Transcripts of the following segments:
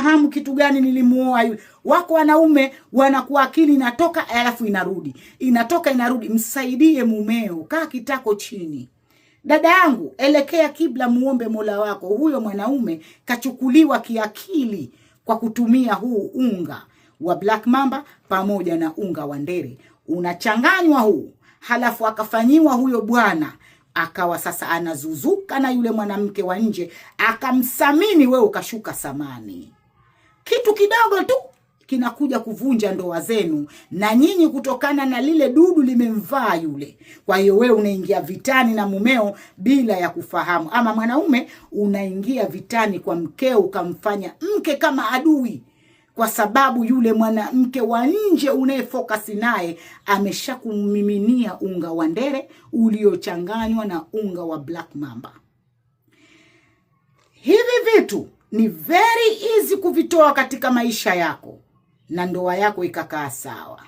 sifahamu kitu gani nilimuoa yule. Wako wanaume wanakuwa akili inatoka alafu inarudi. Inatoka inarudi. Msaidie mumeo, kaa kitako chini. Dada yangu, elekea kibla, muombe Mola wako. Huyo mwanaume kachukuliwa kiakili kwa kutumia huu unga wa Black Mamba pamoja na unga wa ndere. Unachanganywa huu, halafu akafanyiwa huyo bwana, akawa sasa anazuzuka na yule mwanamke wa nje, akamsamini, wewe ukashuka samani. Kitu kidogo tu kinakuja kuvunja ndoa zenu, na nyinyi kutokana na lile dudu limemvaa yule. Kwa hiyo wewe unaingia vitani na mumeo bila ya kufahamu. Ama mwanaume unaingia vitani kwa mkeo, ukamfanya mke kama adui, kwa sababu yule mwanamke wa nje unayefocus naye ameshakumiminia unga wa ndere uliochanganywa na unga wa Black Mamba. Hivi vitu ni very easy kuvitoa katika maisha yako na ndoa yako ikakaa sawa.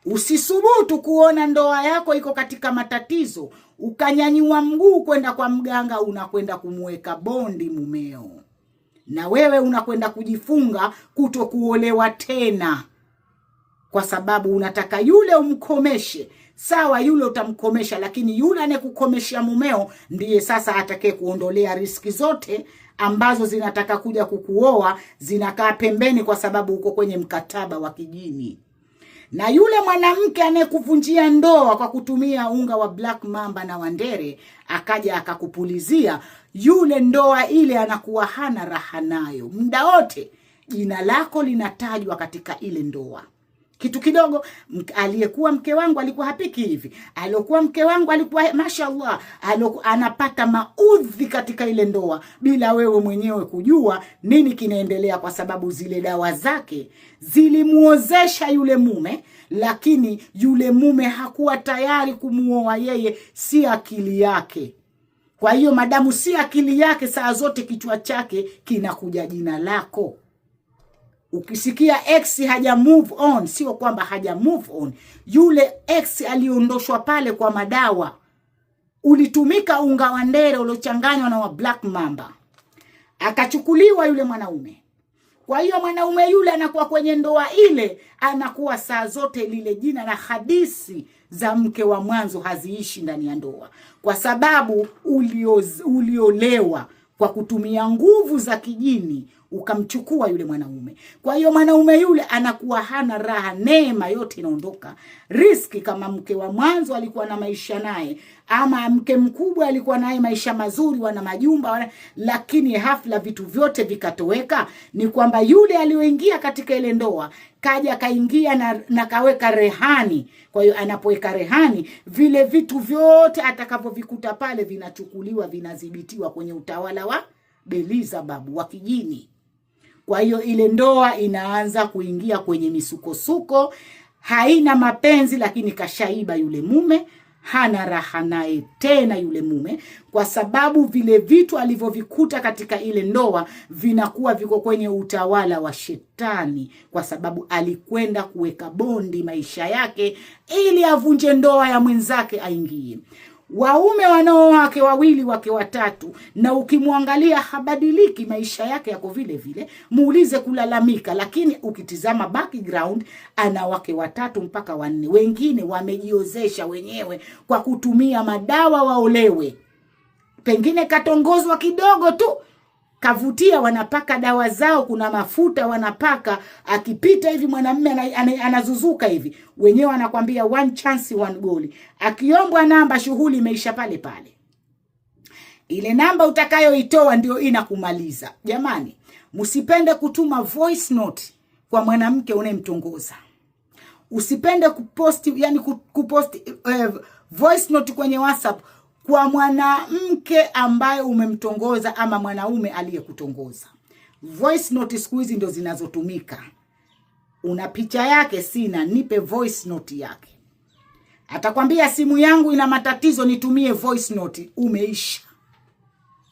Usisubutu kuona ndoa yako iko katika matatizo ukanyanyua mguu kwenda kwa mganga, unakwenda kumweka bondi mumeo. Na wewe unakwenda kujifunga kutokuolewa tena, kwa sababu unataka yule umkomeshe. Sawa, yule utamkomesha, lakini yule anayekukomesha mumeo ndiye sasa atakaye kuondolea riski zote ambazo zinataka kuja kukuoa, zinakaa pembeni kwa sababu uko kwenye mkataba wa kijini. Na yule mwanamke anayekuvunjia ndoa kwa kutumia unga wa Black Mamba na wandere, akaja akakupulizia, yule ndoa ile anakuwa hana raha nayo. Muda wote jina lako linatajwa katika ile ndoa. Kitu kidogo, aliyekuwa mke wangu alikuwa hapiki hivi, aliyokuwa mke wangu alikuwa mashallah, anapata maudhi katika ile ndoa bila wewe mwenyewe kujua nini kinaendelea, kwa sababu zile dawa zake zilimuozesha yule mume, lakini yule mume hakuwa tayari kumuoa yeye, si akili yake. Kwa hiyo madamu si akili yake, saa zote kichwa chake kinakuja jina lako. Ukisikia ex haja move on, sio kwamba haja move on. Yule ex aliondoshwa pale kwa madawa. Ulitumika unga wa ndere uliochanganywa na wa Black Mamba. Akachukuliwa yule mwanaume. Kwa hiyo mwanaume yule anakuwa kwenye ndoa ile, anakuwa saa zote lile jina na hadithi za mke wa mwanzo haziishi ndani ya ndoa. Kwa sababu uliolewa kwa kutumia nguvu za kijini, ukamchukua yule mwanaume. Kwa hiyo mwanaume yule anakuwa hana raha, neema yote inaondoka. Riski kama mke wa mwanzo alikuwa na maisha naye, ama mke mkubwa alikuwa naye maisha mazuri, wana majumba, lakini hafla vitu vyote vikatoweka, ni kwamba yule aliyoingia katika ile ndoa kaja kaingia na kaweka rehani. Kwa hiyo anapoweka rehani, vile vitu vyote atakapovikuta pale vinachukuliwa, vinadhibitiwa kwenye utawala wa Belizababu wa kijini. Kwa hiyo ile ndoa inaanza kuingia kwenye misukosuko, haina mapenzi, lakini kashaiba yule mume, hana raha naye tena yule mume, kwa sababu vile vitu alivyovikuta katika ile ndoa vinakuwa viko kwenye utawala wa shetani, kwa sababu alikwenda kuweka bondi maisha yake ili avunje ndoa ya mwenzake aingie. Waume wanao wake wawili, wake watatu, na ukimwangalia habadiliki, maisha yake yako vile vile, muulize kulalamika. Lakini ukitizama background, ana wake watatu mpaka wanne. Wengine wamejiozesha wenyewe kwa kutumia madawa waolewe. Pengine katongozwa kidogo tu, kavutia, wanapaka dawa zao, kuna mafuta wanapaka, akipita hivi mwanamume anazuzuka hivi. Wenyewe wanakwambia one chance one goal. Akiombwa namba, shughuli imeisha pale pale. Ile namba utakayoitoa ndio inakumaliza. Jamani, msipende kutuma voice note kwa mwanamke unayemtongoza. Usipende kuposti, yani kuposti voice note kwenye WhatsApp kwa mwanamke ambaye umemtongoza ama mwanaume aliyekutongoza. Voice note siku hizi ndio zinazotumika. Una picha yake? Sina, nipe voice note yake. Atakwambia simu yangu ina matatizo, nitumie voice note. Umeisha.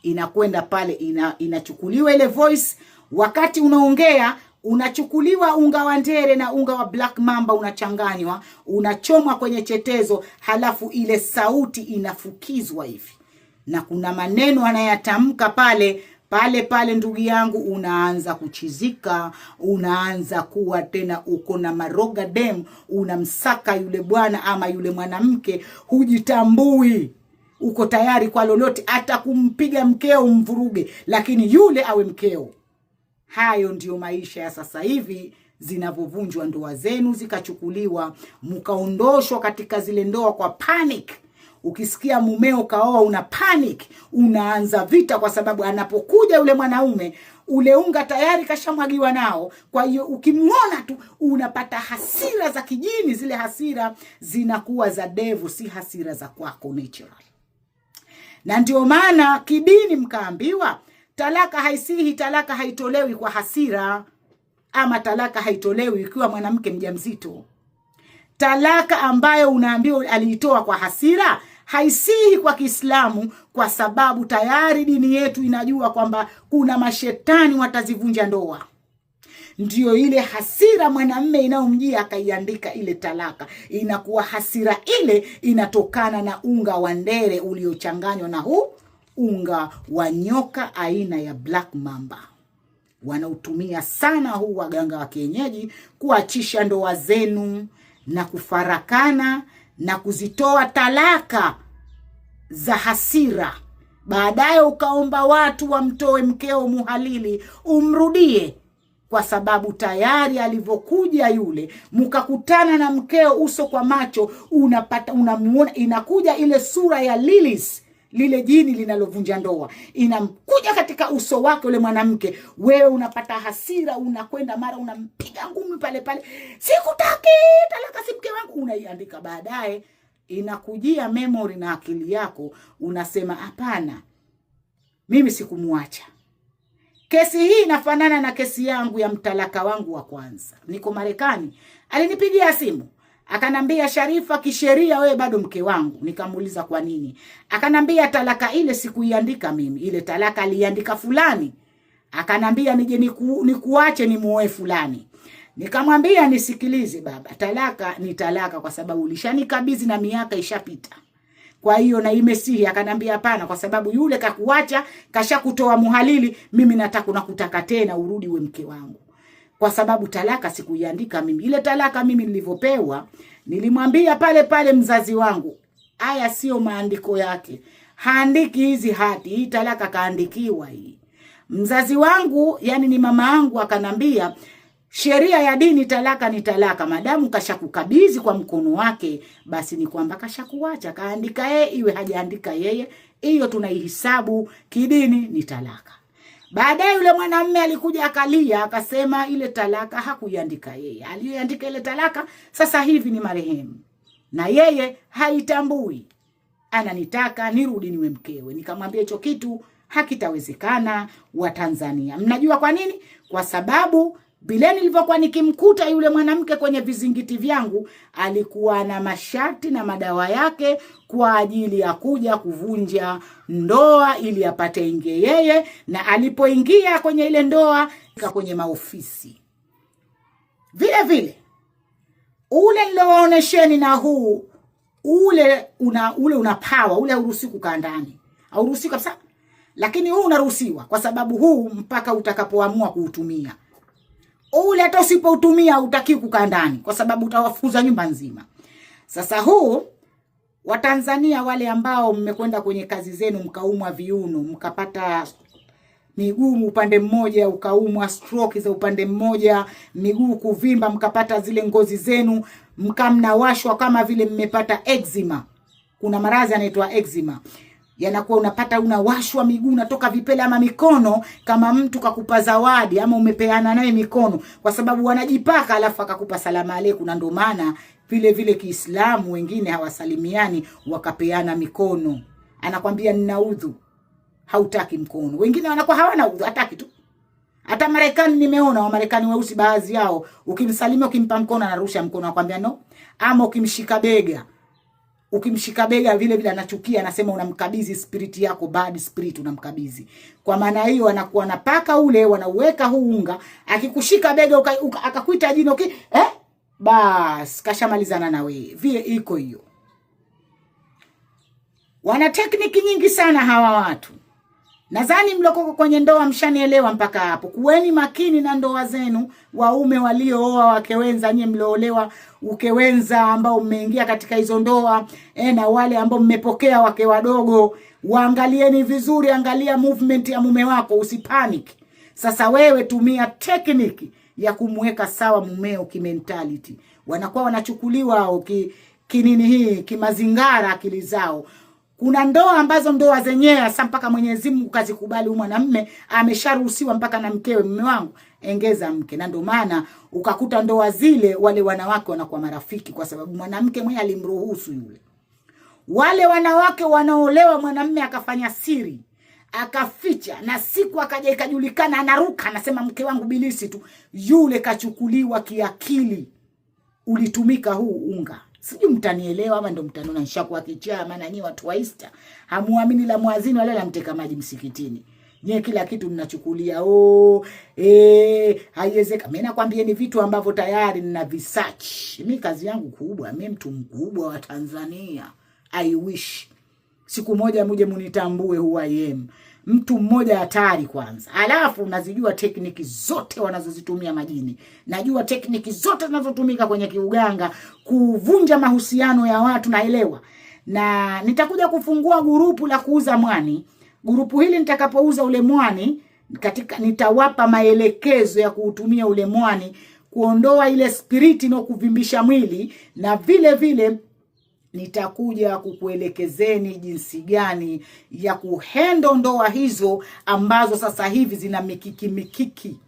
Inakwenda pale, inachukuliwa ile voice. Wakati unaongea, unachukuliwa unga wa ndere na unga wa Black Mamba, unachanganywa, unachomwa kwenye chetezo, halafu ile sauti inafukizwa hivi. Na kuna maneno anayatamka pale pale pale ndugu yangu unaanza kuchizika, unaanza kuwa tena uko na maroga dem, unamsaka yule bwana ama yule mwanamke, hujitambui, uko tayari kwa lolote, hata kumpiga mkeo umvuruge, lakini yule awe mkeo. Hayo ndio maisha ya sasa hivi, zinavovunjwa ndoa zenu zikachukuliwa, mkaondoshwa katika zile ndoa kwa panic. Ukisikia mumeo kaoa una panic, unaanza vita, kwa sababu anapokuja yule mwanaume ule unga tayari kashamwagiwa nao. Kwa hiyo ukimuona tu unapata hasira za kijini, zile hasira zinakuwa za devu, si hasira za kwako natural. Na ndio maana kidini mkaambiwa talaka haisihi, talaka haitolewi kwa hasira, ama talaka haitolewi ikiwa mwanamke mjamzito. Talaka ambayo unaambiwa aliitoa kwa hasira haisihi kwa Kiislamu, kwa sababu tayari dini yetu inajua kwamba kuna mashetani watazivunja ndoa. Ndio ile hasira mwanamume inaomjia akaiandika ile talaka, inakuwa hasira ile inatokana na unga wa ndere uliochanganywa na huu unga wa nyoka aina ya black mamba. Wanautumia sana huu waganga wa kienyeji kuachisha ndoa zenu na kufarakana na kuzitoa talaka za hasira. Baadaye ukaomba watu wamtoe mkeo muhalili umrudie, kwa sababu tayari alivyokuja yule, mkakutana na mkeo uso kwa macho, unamuona inakuja ile sura ya Lilith, lile jini linalovunja ndoa, inamkuja katika uso wake yule mwanamke. Wewe unapata hasira, unakwenda mara unampiga ngumi pale pale, sikutaki, talaka si mke wangu, unaiandika. Baadaye inakujia memory na akili yako, unasema hapana, mimi sikumuacha. Kesi hii inafanana na kesi yangu ya mtalaka wangu wa kwanza. Niko Marekani, alinipigia simu akanambia, Sharifa, kisheria wewe bado mke wangu. Nikamuuliza kwa nini? Akanambia talaka ile sikuiandika mimi, ile talaka aliandika fulani. Akanambia nije nikuache nimuoe fulani. Nikamwambia nisikilize baba, talaka ni talaka, kwa sababu ulishanikabidhi na miaka ishapita. Kwa hiyo na imesihi. Akanambia hapana, kwa sababu yule kakuacha, kashakutoa muhalili, mimi nataka nakutaka tena urudi we mke wangu. Kwa sababu talaka sikuiandika mimi. Ile talaka mimi nilivyopewa, nilimwambia pale pale mzazi wangu, haya sio maandiko yake, haandiki hizi hati, hii talaka kaandikiwa hii. Mzazi wangu, yani ni mama yangu, akanambia sheria ya dini, talaka ni talaka. Madamu kashakukabidhi kwa mkono wake, basi ni kwamba kashakuacha, kaandika yeye iwe hajaandika yeye, hiyo tunaihisabu kidini ni talaka. Baadaye yule mwanamume alikuja akalia, akasema ile talaka hakuiandika yeye. Aliyoandika ile talaka sasa hivi ni marehemu, na yeye haitambui. Ananitaka nirudi niwe mkewe. Nikamwambia hicho kitu hakitawezekana wa Tanzania. Mnajua kwa nini? Kwa sababu bila nilivyokuwa nikimkuta yule mwanamke kwenye vizingiti vyangu, alikuwa na masharti na madawa yake kwa ajili ya kuja kuvunja ndoa ili apate ingie yeye. Na alipoingia kwenye ile ndoa, kwenye maofisi vile vile ule nilowaonesheni, na huu ule una power, ule hauruhusi kukaa ndani, hauruhusi kabisa. Lakini huu unaruhusiwa, kwa sababu huu mpaka utakapoamua kuutumia. Ule hata usipoutumia hutaki kukaa ndani, kwa sababu utawafuza nyumba nzima. Sasa huu wa Tanzania, wale ambao mmekwenda kwenye kazi zenu mkaumwa viuno, mkapata miguu upande mmoja, ukaumwa stroke za upande mmoja, miguu kuvimba, mkapata zile ngozi zenu mkamnawashwa kama vile mmepata eczema. Kuna maradhi yanaitwa eczema, yanakuwa unapata unawashwa miguu, unatoka vipele ama mikono, kama mtu kakupa zawadi ama umepeana naye mikono, kwa sababu wanajipaka alafu akakupa salamu alaykum. Na ndio maana vile vile Kiislamu wengine hawasalimiani wakapeana mikono. Anakwambia nina udhu, hautaki mkono. Wengine wanakuwa hawana udhu, hataki tu. Hata Marekani nimeona wa Marekani weusi baadhi yao, ukimsalimia ukimpa mkono anarusha mkono, anakuambia no. Ama ukimshika bega vile vile anachukia, anasema unamkabidhi spirit yako, bad spirit unamkabidhi. Kwa maana hiyo anakuwa anapaka ule, wanauweka huu unga, akikushika bega akakuita jino bas kashamalizana na wewe. Vile iko hiyo. Wana tekniki nyingi sana hawa watu. Nadhani mloko kwenye ndoa mshanielewa mpaka hapo. Kuweni makini na ndoa zenu, waume waliooa wake wenza, nyie mloolewa uke wenza ambao mmeingia katika hizo ndoa, na wale ambao mmepokea wake wadogo, waangalieni vizuri, angalia movement ya mume wako, usipanic. Sasa wewe tumia technique ya kumweka sawa mumeo kimentality. Wanakuwa wanachukuliwa au kinini hii kimazingara akili zao. Kuna ndoa ambazo ndoa zenyewe hasa mpaka Mwenyezi Mungu kazikubali, mwanamume amesharuhusiwa mpaka na mkewe, mume wangu engeza mke. Na ndio maana ukakuta ndoa zile wale wanawake wanakuwa marafiki, kwa sababu mwanamke mwenye alimruhusu yule. Wale wanawake wanaolewa mwanamume akafanya siri, akaficha, na siku akaja ikajulikana, anaruka anasema mke wangu bilisi tu, yule kachukuliwa kiakili, ulitumika huu unga. Sijui mtanielewa ama ndo mtanona nishakuwa kichaa, maana nyinyi watu wa Easter hamuamini la muazini wala la mteka maji msikitini. Nyie kila kitu mnachukulia haiwezeka. Mimi nakwambia ni vitu ambavyo tayari nina research. Mimi kazi yangu kubwa, mimi mtu mkubwa wa Tanzania. I wish siku moja muje munitambue who I am. Mtu mmoja hatari kwanza. Alafu nazijua tekniki zote wanazozitumia majini. Najua tekniki zote zinazotumika kwenye kiuganga kuvunja mahusiano ya watu, naelewa. Na nitakuja kufungua grupu la kuuza mwani. Grupu hili nitakapouza ule mwani, nitawapa maelekezo ya kuutumia ule mwani kuondoa ile spiriti na kuvimbisha mwili, na vile vile nitakuja kukuelekezeni jinsi gani ya kuhendo ndoa hizo ambazo sasa hivi zina mikiki.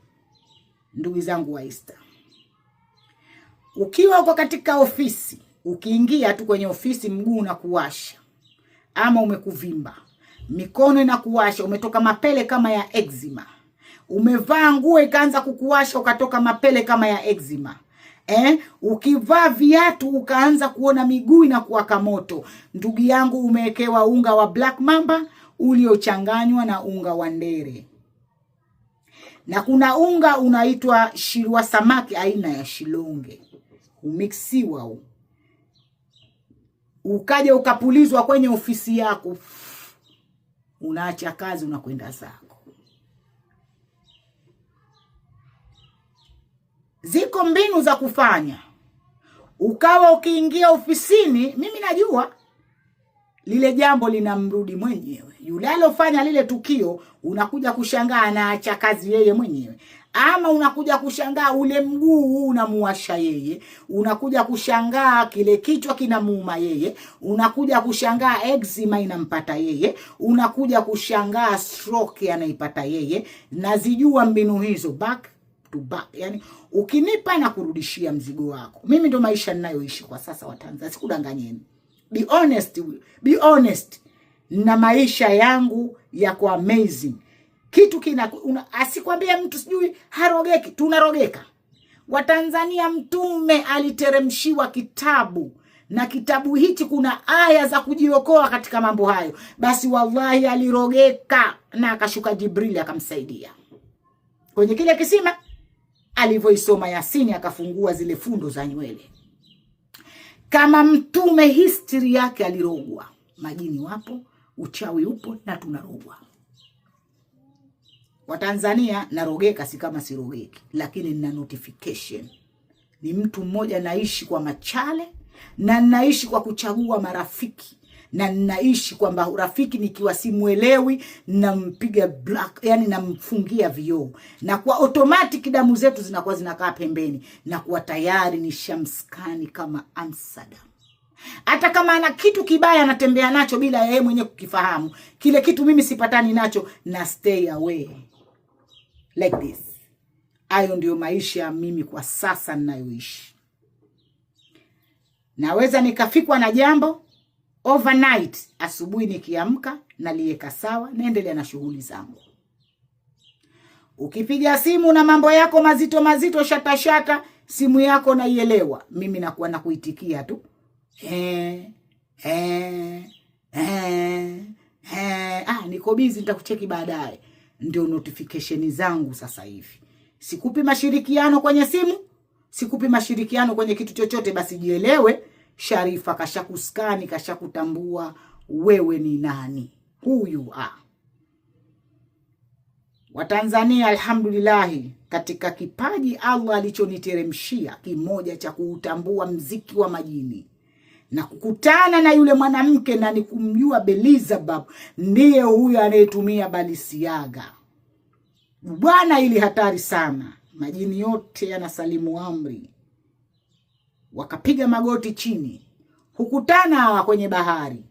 Ndugu zangu wa Easter, ukiwa uko katika ofisi, ukiingia tu kwenye ofisi mguu na kuwasha ama umekuvimba, mikono na kuwasha, umetoka mapele kama ya eczema, umevaa nguo ikaanza kukuwasha ukatoka mapele kama ya eczema, ukivaa viatu ukaanza kuona miguu na kuwaka moto, ndugu yangu, umewekewa unga wa Black Mamba uliochanganywa na unga wa ndere. Na kuna unga unaitwa shilwa samaki aina ya shilonge, umixiwa ukaja ukapulizwa kwenye ofisi yako, unaacha kazi unakwenda zako. Ziko mbinu za kufanya. Ukawa ukiingia ofisini, mimi najua lile jambo linamrudi mwenyewe. Yule alofanya lile tukio, unakuja kushangaa anaacha kazi yeye mwenyewe. Ama unakuja kushangaa ule mguu unamuasha yeye, unakuja kushangaa kile kichwa kinamuuma yeye, unakuja kushangaa eczema inampata yeye, unakuja kushangaa stroke anaipata yeye. Nazijua mbinu hizo back to back. Yani ukinipa na kurudishia mzigo wako. Mimi ndo maisha ninayoishi kwa sasa wa Tanzania. Sikudanganyeni. Be honest. Na maisha yangu yako amazing. Kitu asikwambia mtu sijui harogeki, tunarogeka. Watanzania, Mtume aliteremshiwa kitabu, na kitabu hichi kuna aya za kujiokoa katika mambo hayo. Basi wallahi alirogeka na akashuka Jibril akamsaidia. Kwenye kile kisima alivyoisoma Yasini akafungua zile fundo za nywele. Kama Mtume history yake alirogwa. Majini wapo, uchawi upo, na tunarogwa. Watanzania, narogeka si kama sirogeki, lakini nina notification. Ni mtu mmoja naishi kwa machale, na naishi kwa kuchagua marafiki, na naishi kwamba rafiki nikiwa simuelewi nampiga black, yani namfungia vioo, na kwa automatic damu zetu zinakuwa zinakaa pembeni, na kwa tayari ni shamskani kama Amsterdam. Hata kama ana kitu kibaya anatembea nacho bila yeye mwenyewe kukifahamu, kile kitu mimi sipatani nacho, na stay away like this. Hayo ndio maisha mimi kwa sasa ninayoishi. Naweza nikafikwa na jambo overnight, asubuhi nikiamka naliweka sawa, naendelea na shughuli zangu. Ukipiga simu na mambo yako mazito shata, simu yako naielewa, mimi nakuwa na kuitikia tu. Niko busy, nitakucheki baadaye. Ndio notification zangu sasa hivi. Sikupi mashirikiano kwenye simu, sikupi mashirikiano kwenye kitu chochote. Basi jielewe, Sharifa kashakuskani, kashakutambua wewe ni nani. Who you are. Watanzania, alhamdulillahi, katika kipaji Allah alichoniteremshia kimoja cha kuutambua mziki wa majini na kukutana na yule mwanamke na nikumjua Belizabab, ndiye huyu anayetumia Balisiaga. Bwana, ili hatari sana. Majini yote yanasalimu amri, wakapiga magoti chini. Hukutana hawa kwenye bahari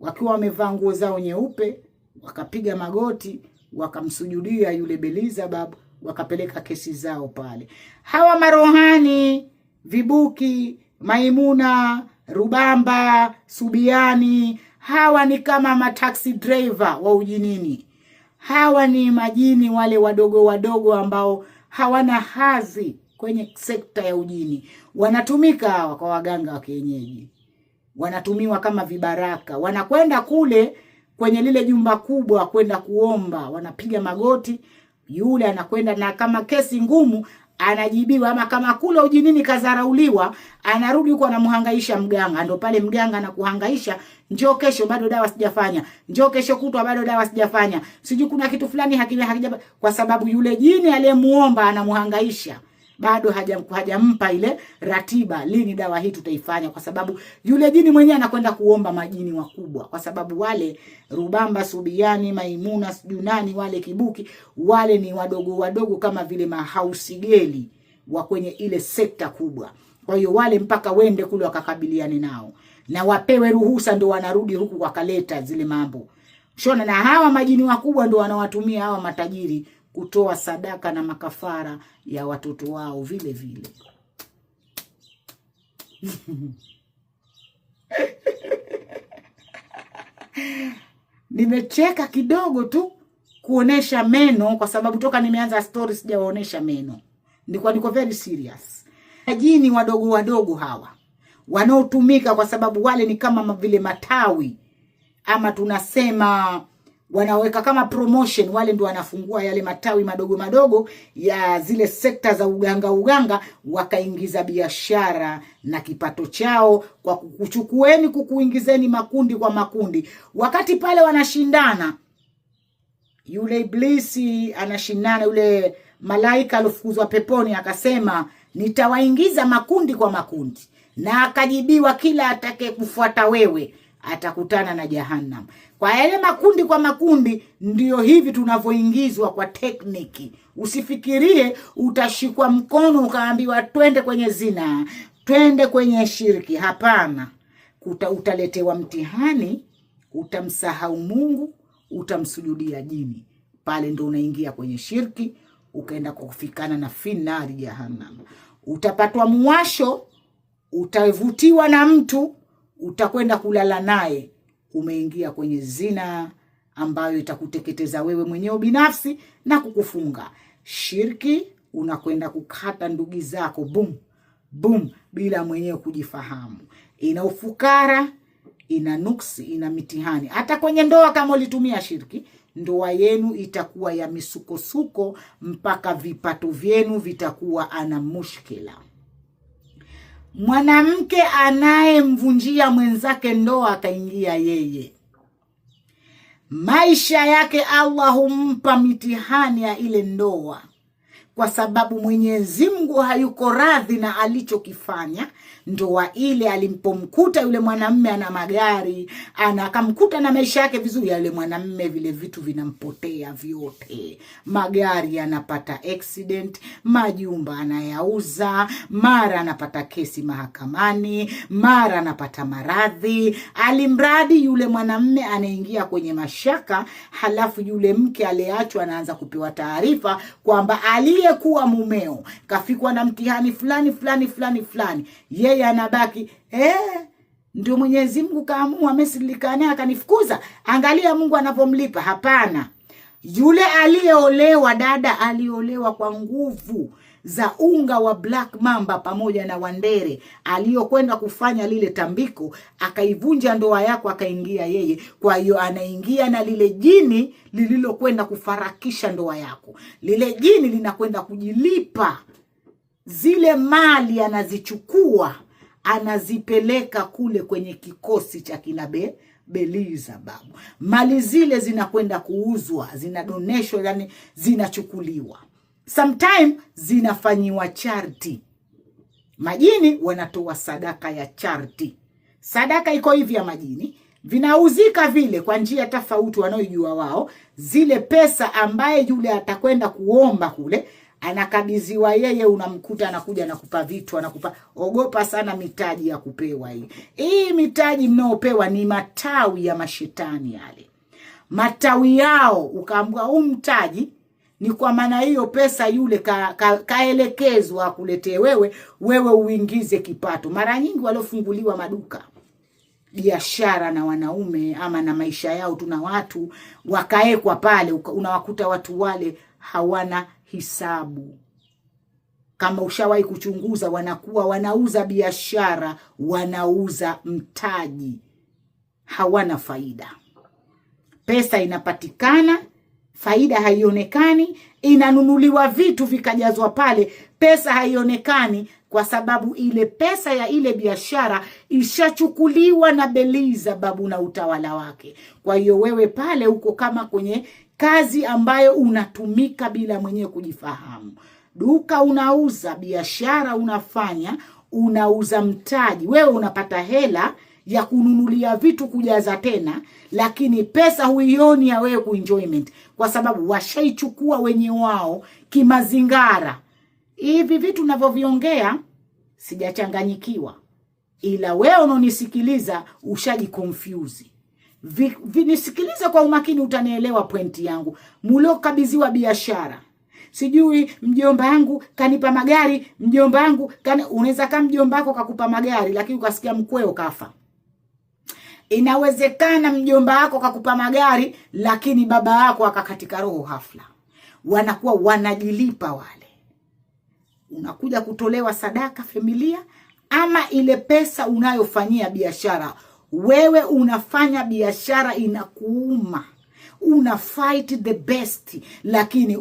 wakiwa wamevaa nguo zao nyeupe, wakapiga magoti, wakamsujudia yule Belizabab, wakapeleka kesi zao pale. Hawa marohani, Vibuki, Maimuna, Rubamba, Subiani, hawa ni kama mataxi driver wa ujinini. Hawa ni majini wale wadogo wadogo ambao hawana hadhi kwenye sekta ya ujini. Wanatumika hawa kwa waganga wa kienyeji. Wanatumiwa kama vibaraka. Wanakwenda kule kwenye lile jumba kubwa kwenda kuomba, wanapiga magoti, yule anakwenda na kama kesi ngumu anajibiwa, ama kama kule ujinini kazarauliwa, anarudi huko anamhangaisha mganga. Ndio pale mganga anakuhangaisha, njoo kesho bado dawa sijafanya, njoo kesho kutwa bado dawa sijafanya, sijui kuna kitu fulani hakija, kwa sababu yule jini aliyemuomba anamhangaisha, bado hajampa ile ratiba lini dawa hii tutaifanya, kwa sababu yule jini mwenyewe anakwenda kuomba majini wakubwa, kwa sababu wale Rubamba, Subiani, Maimuna, Junani, wale Kibuki, wale ni wadogo wadogo kama vile mahausigeli wa kwenye ile sekta kubwa. Kwa hiyo wale mpaka wende kule wakakabiliane nao na wapewe ruhusa, ndo wanarudi huku wakaleta zile mambo. Shona, na hawa majini wakubwa ndo wanawatumia hawa matajiri kutoa sadaka na makafara ya watoto wao vile vile. Nimecheka kidogo tu kuonesha meno, kwa sababu toka nimeanza story sijaonesha meno. Niko very serious. Majini wadogo wadogo hawa wanaotumika, kwa sababu wale ni kama vile matawi, ama tunasema wanaweka kama promotion, wale ndio wanafungua yale matawi madogo madogo ya zile sekta za uganga, wakaingiza biashara na kipato chao kwa kukuchukueni, kukuingizeni makundi kwa makundi. Wakati pale wanashindana, yule Iblisi anashindana, yule malaika alofukuzwa peponi akasema nitawaingiza makundi kwa makundi, na akajibiwa kila atake kufuata wewe atakutana na Jahannam. Kwa yale makundi kwa makundi, ndio hivi tunavyoingizwa kwa tekniki. Usifikirie utashikwa mkono ukaambiwa twende kwenye zina, twende kwenye shirki. Hapana. Utaletewa mtihani, utamsahau Mungu, utamsujudia jini. Pale ndo unaingia kwenye shirki, ukaenda kufikana na finari Jahannam. Utapatwa muwasho, utavutiwa na mtu, utakwenda kulala naye, umeingia kwenye zina ambayo itakuteketeza wewe mwenyewe binafsi na kukufunga. Shirki, unakwenda kukata ndugu zako boom boom bila mwenyewe kujifahamu. Ina ufukara, ina nuksi, ina mitihani. Hata kwenye ndoa kama ulitumia shirki, ndoa yenu itakuwa ya misukosuko mpaka vipato vyenu vitakuwa ana mushkila. Mwanamke anayemvunjia mwenzake ndoa akaingia yeye, maisha yake Allah humpa mitihani ya ile ndoa, kwa sababu Mwenyezi Mungu hayuko radhi na alichokifanya. Ndoa ile alimpomkuta yule mwanamume ana magari, akamkuta na maisha yake vizuri, yule mwanamume vile vitu vinampotea vyote. Magari anapata accident, majumba anayauza, mara anapata kesi mahakamani, mara anapata maradhi. Alimradi yule mwanamume anaingia kwenye mashaka, halafu yule mke aliyeachwa anaanza kupewa taarifa kwamba aliyekuwa mumeo kafikwa na mtihani fulani fulani fulani fulani. Yeye anabaki ndio Mwenyezi Mungu kaamua, amesilikana akanifukuza, angalia Mungu anapomlipa. Hapana. Yule aliyeolewa, dada aliolewa kwa nguvu za unga wa Black Mamba pamoja na Wandere, aliyokwenda kufanya lile tambiko, akaivunja ndoa yako, akaingia yeye. Kwa hiyo anaingia na lile jini lililokwenda kufarakisha ndoa yako. Lile jini linakwenda kujilipa zile mali, anazichukua anazipeleka kule kwenye kikosi cha kinabe Beliza babu. Mali zile zinakwenda kuuzwa, zinadoneshwa, yani zinachukuliwa. Sometime zinafanyiwa charity. Majini wanatoa sadaka ya charity. Sadaka iko hivi ya majini, vinauzika vile kwa njia tofauti wanaojua wao. Zile pesa ambaye yule atakwenda kuomba kule, anakabidhiwa yeye, unamkuta anakuja anakupa vitu, anakupa. Ogopa sana mitaji ya kupewa hii. Hii mitaji mnaopewa ni matawi ya mashetani yale. Matawi yao, ukaambiwa mtaji ni kwa maana hiyo pesa yule kaelekezwa kuletee wewe uingize kipato. Mara nyingi waliofunguliwa maduka biashara na wanaume ama na maisha yao, tuna watu wakaekwa pale, unawakuta watu wale hawana hisabu. Kama ushawahi kuchunguza, wanakuwa wanauza biashara, wanauza mtaji, hawana faida. Pesa inapatikana, faida haionekani. Inanunuliwa vitu vikajazwa pale, pesa haionekani, kwa sababu ile pesa ya ile biashara ishachukuliwa na Beliza babu na utawala wake. Kwa hiyo wewe pale uko kama kwenye kazi ambayo unatumika bila mwenyewe kujifahamu. Duka unauza, biashara unafanya, unauza mtaji. Wewe unapata hela ya kununulia vitu kujaza tena, lakini pesa huioni ya wewe kuenjoyment, kwa sababu washaichukua wenye wao kimazingara. Hivi vitu ninavyoviongea sijachanganyikiwa, ila wewe unonisikiliza ushajiconfuse. Vinisikilize kwa umakini, utanielewa pointi yangu. Mulokabidhiwa biashara, sijui mjomba wangu kanipa magari, mjomba wangu unaweza kama mjomba wako kakupa magari lakini ukasikia mkweo kafa. Inawezekana mjomba wako kakupa magari lakini baba yako akakatika roho hafla. Wanakuwa wanajilipa wale. Unakuja kutolewa sadaka familia, ama ile pesa unayofanyia biashara. Wewe unafanya biashara inakuuma, una fight the best, lakini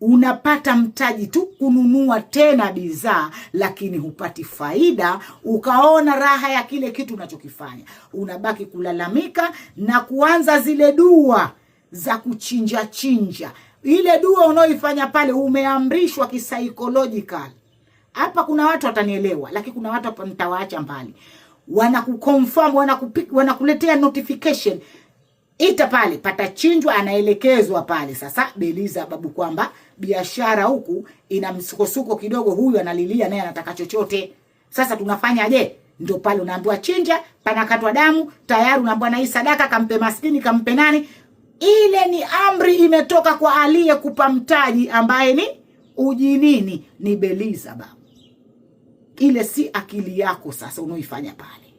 unapata mtaji tu kununua tena bidhaa, lakini hupati faida. Ukaona raha ya kile kitu unachokifanya, unabaki kulalamika na kuanza zile dua za kuchinja. Ile dua unaoifanya pale umeamrishwa psychological. Hapa kuna watu watanielewa, lakini kuna watu hapa nitawaacha mbali. Wanakuconfirm, wanakuletea notification. Ita pale patachinjwa, anaelekezwa pale. Sasa Beliza babu kwamba biashara huku ina msukosuko kidogo, huyu analilia naye anataka chochote. Sasa tunafanya je? Ndio pale unaambiwa chinja, panakatwa damu, tayari unaambiwa na hii sadaka kampe maskini, kampe nani. Ile ni amri imetoka kwa aliyekupa mtaji, ambaye ni ujinini, ni Beliza babu. Ile si akili yako sasa unaoifanya pale.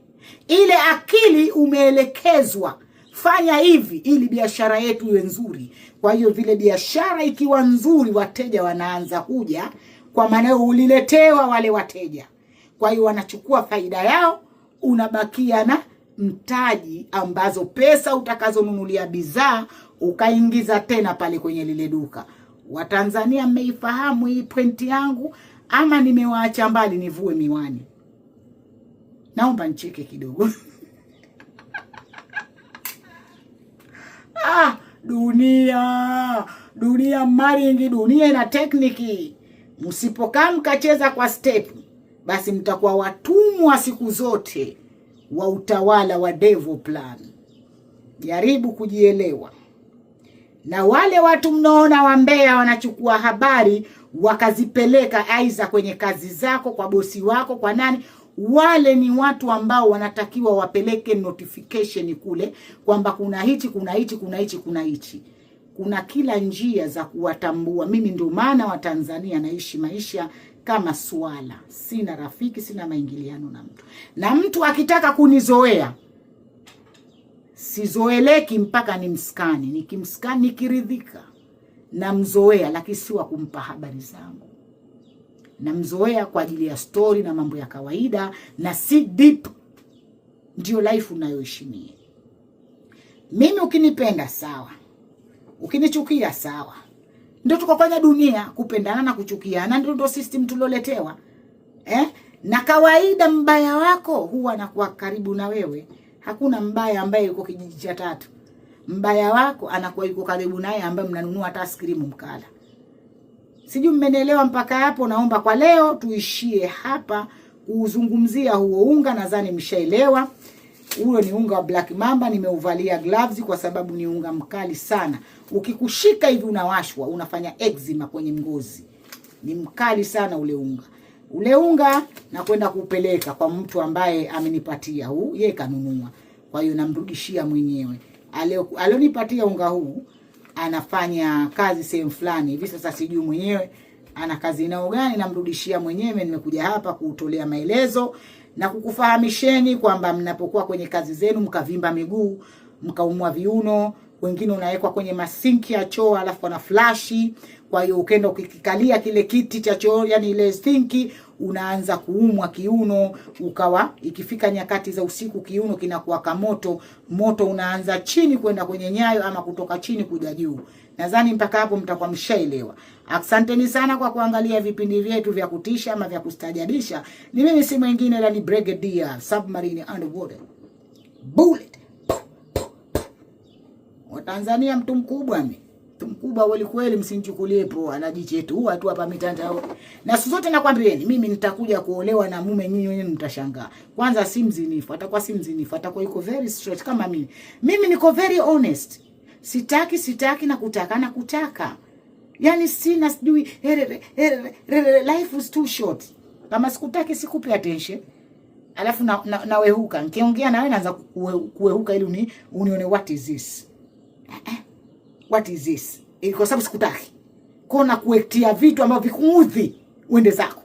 Ile akili umeelekezwa, fanya hivi ili biashara yetu iwe nzuri. Kwa hiyo vile biashara ikiwa nzuri, wateja wanaanza kuja, kwa maana uliletewa wale wateja. Kwa hiyo wanachukua faida yao, unabakia na mtaji, ambazo pesa utakazonunulia bidhaa ukaingiza tena pale kwenye lile duka. Watanzania mmeifahamu hii pointi yangu, ama nimewaacha mbali nivue miwani? Naomba ncheke kidogo. Dunia maringi, dunia ina tekniki. Msipokaa mkacheza kwa step, basi mtakuwa watumwa siku zote wa utawala wa devil plan. Jaribu kujielewa. Na wale watu mnaona wambea wanachukua habari wakazipeleka aidha kwenye kazi zako, kwa bosi wako, kwa nani, wale ni watu ambao wanatakiwa wapeleke notification kule kwamba kuna hichi, kuna hichi, kuna hichi, kuna hichi. Kuna kila njia za kuwatambua. Mimi ndio maana wa Tanzania naishi maisha kama swala. Sina rafiki, sina maingiliano na mtu. Na mtu akitaka kunizoea, sizoeleki mpaka nimskani. Nikimskani nikiridhika, namzoea, lakini si wa kumpa habari zangu. Namzoea kwa ajili ya story na mambo ya kawaida, na si deep. Ndio life unayoishi. Mimi ukinipenda sawa, ukinichukia sawa. Ndio tuko kwenye dunia, kupendana na kuchukiana ndio system tuloletewa. Na kawaida mbaya wako huwa anakuwa karibu na wewe, Hakuna mbaya ambaye yuko kijiji cha tatu. Mbaya wako anakuwa yuko karibu naye ambaye mnanunua hata askrimu mkala. Sijui mmenielewa mpaka hapo. Naomba kwa leo tuishie hapa kuzungumzia huo unga, nadhani mshaelewa. Huo ni unga wa Black Mamba, nimeuvalia gloves kwa sababu ni unga mkali sana. Ukikushika hivi unawashwa, unafanya eczema kwenye ngozi. Ni mkali sana ule unga. Ule unga na kwenda kupeleka kwa mtu ambaye amenipatia huu, yeye kanunua. Kwa hiyo namrudishia mwenyewe. Alionipatia unga huu anafanya kazi sehemu fulani hivi, sasa sijui mwenyewe ana kazi nao gani, namrudishia mwenyewe. Nimekuja hapa kuutolea maelezo na kukufahamisheni kwamba mnapokuwa kwenye kazi zenu mkavimba miguu, mkaumwa viuno, wengine unawekwa kwenye masinki ya choo alafu na flashi. Kwa hiyo ukenda ukikalia kile kiti cha choo, yani ile sinki, unaanza kuumwa kiuno, ukawa ikifika nyakati za usiku kiuno kinakuwa moto unaanza chini kwenda kwenye nyayo ama kutoka chini kuja juu. Nadhani mpaka hapo mtakuwa mshaelewa. Asanteni sana kwa kuangalia vipindi vyetu vya kutisha ama vya kustajabisha. Ni mimi si mwingine ila ni Brigadier Submarine Underwater Bullet. Watanzania mtu mkubwa mimi. Mtu mkubwa kweli kweli, msinichukulie poa na jichetu huwa tu hapa mitandao. Na siku zote nakwambieni mimi nitakuja kuolewa na mume, nyinyi wenyewe mtashangaa. Kwanza si mzinifu, atakuwa si mzinifu, atakuwa yuko very straight kama mimi. Mimi niko very honest. Sitaki na kutaka. Yani sina sijui life is too short. Kama sikutaki sikupe attention. Alafu na wehuka. Nikiongea na wewe naanza kuwehuka ili unione what is this? What is this? Kwa sababu sikutaki. Kona kuektia vitu ambavyo vikuudhi uende zako.